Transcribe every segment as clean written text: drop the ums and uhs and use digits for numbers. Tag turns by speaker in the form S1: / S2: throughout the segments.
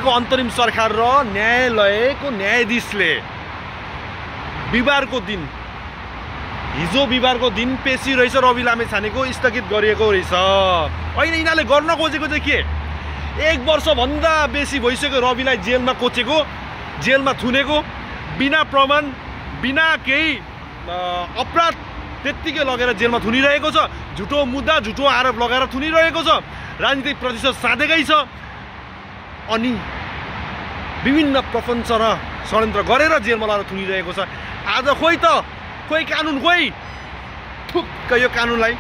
S1: अहिलेको अन्तरिम सरकार र न्यायालयको न्यायाधीशले बिहिबारको दिन हिजो बिहिबारको दिन पेशी रहेछ रवि लामेछानेको स्थगित गरिएको रहेछ। होइन यिनीहरूले गर्न खोजेको चाहिँ के 1 वर्षभन्दा बेसी भइसक्यो रविलाई जेलमा कोचेको जेलमा थुनेको बिना प्रमाण बिना केही अपराध त्यत्तिकै लगेर जेलमा थुनिरहेको छ। झुटो मुद्दा झुटो आरोप लगाएर थुनिरहेको छ। राजनीतिक प्रतिशत साधेकै छ अनि विभिन्न प्रपञ्च र षड्यन्त्र गरेर जेलमा लगाएर थुनिरहेको छ। आज खोइ कानुन खोइ ठुक्क यो कानुनलाई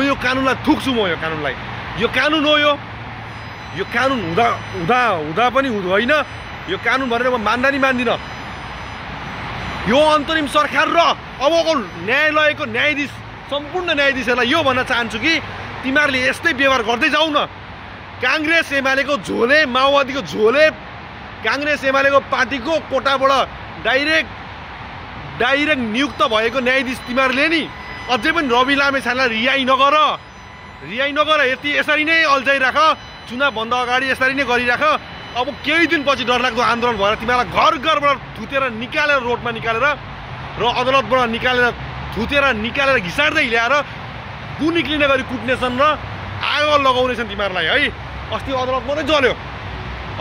S1: यो कानुनलाई थुक्छु म यो कानुन हो यो कानुन हुँदा पनि होइन यो कानुन भनेर म मान्दिनँ। यो अन्तरिम सरकार र अबको न्यायालयको न्यायाधीश सम्पूर्ण न्यायाधीशहरूलाई यो भन्न चाहन्छु कि तिमीहरूले यस्तै व्यवहार गर्दै जाऊ न। काङ्ग्रेस एमालेको झोले माओवादीको झोले काङ्ग्रेस एमालेको पार्टीको कोटाबाट डाइरेक्ट नियुक्त भएको न्यायाधीश तिमीहरूले नि अझै पनि रवि लामेछानेलाई रिहाई नगर यसरी नै अल्झाइराख। चुनावभन्दा अगाडि यसरी नै गरिराख। अब केही दिनपछि डरलाग्दो आन्दोलन भएर तिमीहरूलाई घरबाट थुतेर निकालेर रोडमा निकालेर र अदालतबाट निकालेर घिसाड्दै ल्याएर निक्लिने गरी कुट्नेछन् र आगो लगाउनेछन् तिमीहरूलाई है। अस्ति अदालत मात्रै जल्यो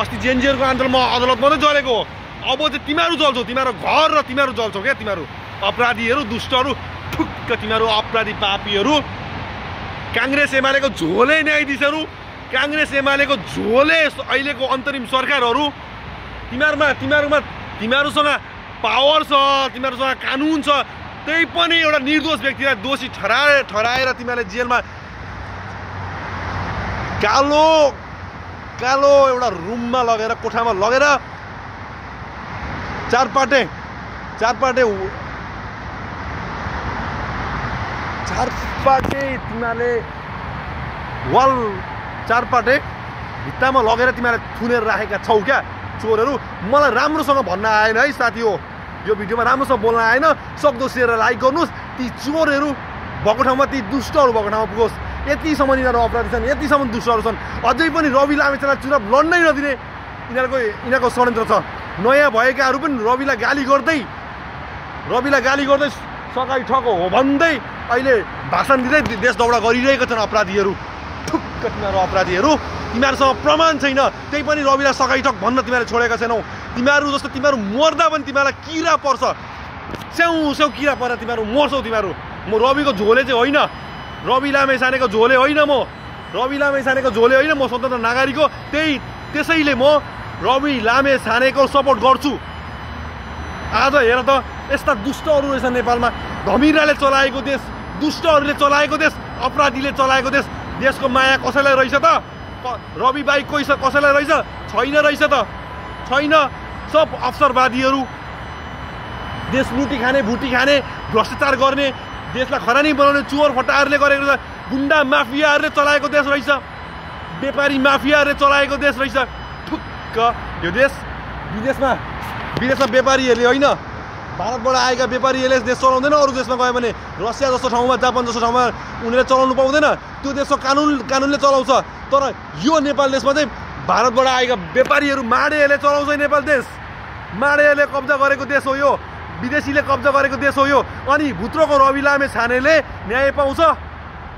S1: अस्ति जेएनजीहरूको आन्दोलनमा अदालत मात्रै जलेको हो। अब चाहिँ तिमीहरू जल्छौ तिमीहरू घर र तिमीहरू जल्छौ क्या तिमीहरू अपराधीहरू दुष्टहरू ठुक्क तिमीहरू अपराधी पापीहरू। काङ्ग्रेस एमालेको झोले न्यायाधीशहरू काङ्ग्रेस एमालेको झोले अहिलेको अन्तरिम सरकारहरू तिमीहरूसँग पावर छ तिमीहरूसँग कानुन छ त्यही पनि एउटा निर्दोष व्यक्तिलाई दोषी ठहराएर तिमीहरूले जेलमा कालो एउटा रुममा लगेर कोठामा लगेर चारपाटे तिमीहरूले वाल चारपाटे भित्तामा लगेर तिमीहरूले थुनेर राखेका छौ क्या चोरहरू। मलाई राम्रोसँग भन्न आएन है साथी हो यो भिडियोमा राम्रोसँग बोल्न आएन। सक्दो सेयर लाइक गर्नुहोस्। ती चोरहरू भएको ठाउँमा ती दुष्टहरू भएको ठाउँमा पुगोस्। यतिसम्म यिनीहरू अपराधी छन् यतिसम्म दुष्टहरू छन् अझै पनि रवि लामेछानेलाई चुनाव लड्नै नदिने यिनीहरूको षड्यन्त्र छ। नयाँ भएकाहरू पनि रविलाई गाली गर्दै सकाइ ठको हो भन्दै अहिले भाषण दिँदै देश दौडा गरिरहेका छन् अपराधीहरू। ठुक्क तिमीहरू अपराधीहरू तिमीहरूसँग प्रमाण छैन त्यही पनि रविलाई सकाइ ठक भन्न तिमीहरूले छोडेका छैनौ। तिमीहरू जस्तो तिमीहरू मर्दा पनि तिमीहरूलाई किरा पर्छ स्याउ किरा परेर तिमीहरू मर्छौ। तिमीहरू म रविको झोले चाहिँ होइन रवि लामेछानेको झोले होइन म स्वतन्त्र नागरिक हो। त्यसैले म रवि लामेछानेको सपोर्ट गर्छु। आज हेर त यस्ता दुष्टहरू रहेछ नेपालमा। धमिराले चलाएको देश दुष्टहरूले चलाएको देश अपराधीले चलाएको देशको माया कसैलाई रहेछ त? रवि बाइक कसैलाई रहेछ? छैन रहेछ त छैन। सब अवसरवादीहरू देश लुटी खाने भुटी खाने भ्रष्टाचार गर्ने देशलाई खरानी बनाउने चोर फटाहरूले गरेको रहेछ। गुन्डा माफियाहरूले चलाएको देश रहेछ। व्यापारी माफियाहरूले चलाएको देश रहेछ। ठुक्क यो देश विदेशमा व्यापारीहरूले होइन भारतबाट आएका व्यापारीहरूले देश चलाउँदैन। अरू देशमा गयो भने रसिया जस्तो ठाउँमा जापान जस्तो ठाउँमा उनीहरूले चलाउनु पाउँदैन। त्यो देशको कानुनले चलाउँछ। तर यो नेपाल देशमा चाहिँ भारतबाट आएका व्यापारीहरू माडेहरूले चलाउँछ। नेपाल देश माडेहरूले कब्जा गरेको देश हो यो। विदेशीले कब्जा गरेको देश हो यो। अनि भित्रको रवि लामेछानेले न्याय पाउँछ।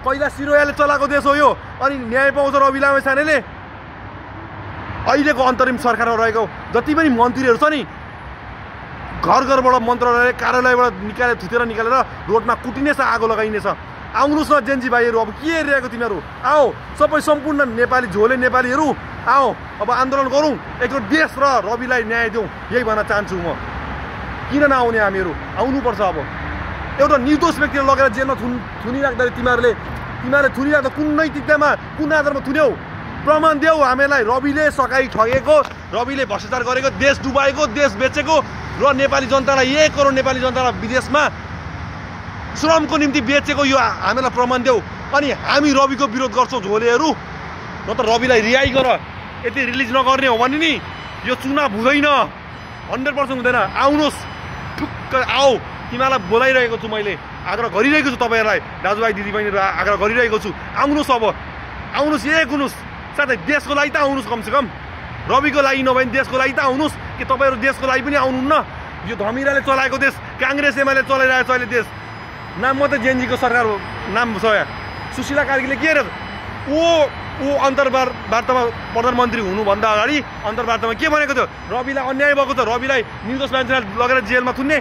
S1: कैलाश सिरोयाले चलाएको देश हो यो। अनि न्याय पाउँछ रवि लामेछानेले। अहिलेको अन्तरिम सरकारमा रहेको जति पनि मन्त्रीहरू छ नि घरबाट मन्त्रालय कार्यालयबाट थुतेर निकालेर रोडमा कुटिनेछ आगो लगाइनेछ। आउनुहोस् न जेन्जी भाइहरू अब के हेरिरहेको तिमीहरू आओ सबै सम्पूर्ण नेपाली झोले नेपालीहरू आओ अब आन्दोलन गरौँ। एकचोटि देश र रविलाई न्याय दिउँ यही भन्न चाहन्छु म। किन नआउने हामीहरू आउनुपर्छ। अब एउटा निर्दोष व्यक्तिलाई लगेर जेलमा थुनिराख्दा तिमीहरूले थुनिराख्दा कुन नैतिकतामा कुन आधारमा थुन्यौ? प्रमाण देऊ हामीलाई। रविले सकाइ ठगेको रविले भ्रष्टाचार गरेको देश डुबाएको देश बेचेको र नेपाली जनतालाई 1 करोड नेपाली जनतालाई विदेशमा श्रमको निम्ति बेचेको यो हामीलाई प्रमाण देऊ। अनि हामी रविको विरोध गर्छौँ झोलेहरू। न त रविलाई रिहाई गर यति रिलिज नगर्ने हो भने नि यो चुनाव हुँदैन 100% हुँदैन। आउनुहोस् ठुक्क आओ तिमीहरूलाई बोलाइरहेको छु मैले आग्रह गरिरहेको छु तपाईँहरूलाई दाजुभाइ दिदीबहिनीहरू आग्रह गरिरहेको छु। आउनुहोस् अब आउनुहोस् एक हुनुहोस् साथै देशको लागि त आउनुहोस् कमसेकम। रविको लागि नभए देशको लागि त आउनुहोस् कि तपाईँहरू देशको लागि पनि आउनुहुन्न यो धमिराले चलाएको देश काङ्ग्रेस एमाले चलाइरहेको छ अहिले देश नाम मात्रै जेएनजीको सरकार नाम छ यहाँ सुशीला कार्कीले के अरे ऊ अन्तर्वार्तामा प्रधानमन्त्री हुनुभन्दा अगाडि अन्तर्वार्तामा के भनेको थियो रविलाई अन्याय भएको छ रविलाई निर्दोष मान्छेलाई लगेर जेलमा थुन्ने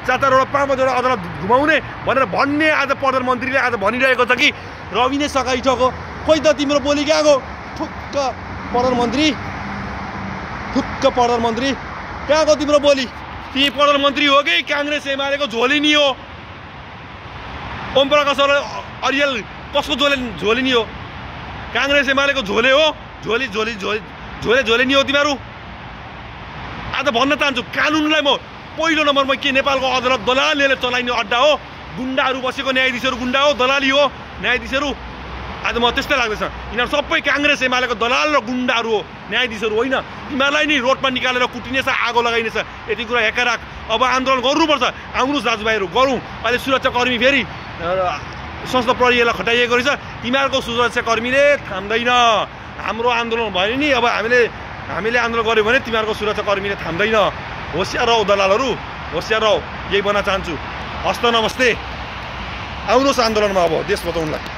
S1: 4-4 5-5 अदालत घुमाउने भनेर भन्ने आज प्रधानमन्त्रीले आज भनिरहेको छ कि रवि नै सकाइ ठको खोइ त तिम्रो बोली कहाँ गयो ठुक्क प्रधानमन्त्री कहाँ गयो तिम्रो बोली ती प्रधानमन्त्री हो कि काङ्ग्रेस एमालेको झोलिनी हो ओम प्रकाश अरियल कसको झोलिनी हो काङ्ग्रेस एमालेको झोले हो झोले नि हो तिमीहरू आज भन्न चाहन्छु कानुनलाई म पहिलो नम्बरमा के नेपालको अदालत दलालले चलाइने अड्डा हो गुण्डाहरू बसेको न्यायाधीशहरू गुण्डा हो दलाली हो न्यायाधीशहरू आज म त्यस्तै लाग्दैछ यिनीहरू सबै काङ्ग्रेस एमालेको दलाल र गुण्डाहरू हो न्यायाधीशहरू होइन तिमीहरूलाई नि रोडमा निकालेर कुटिनेछ आगो लगाइनेछ यति कुरा हेकाराख अब आन्दोलन गर्नुपर्छ आउनुहोस् दाजुभाइहरू गरौँ अहिले सुरक्षाकर्मी फेरि सशस्त्र प्रहरीलाई खटाइएको रहेछ तिमीहरूको सुरक्षाकर्मीले थाम्दैन हाम्रो आन्दोलन भयो नि अब हामीले आन्दोलन गर्यो भने तिमीहरूको सुरक्षाकर्मीले थाम्दैन होसियार रहो दलालहरू होसियार रहो यही भन्न चाहन्छु हस्त नमस्ते आउनुहोस् आन्दोलनमा अब देश बचाउनलाई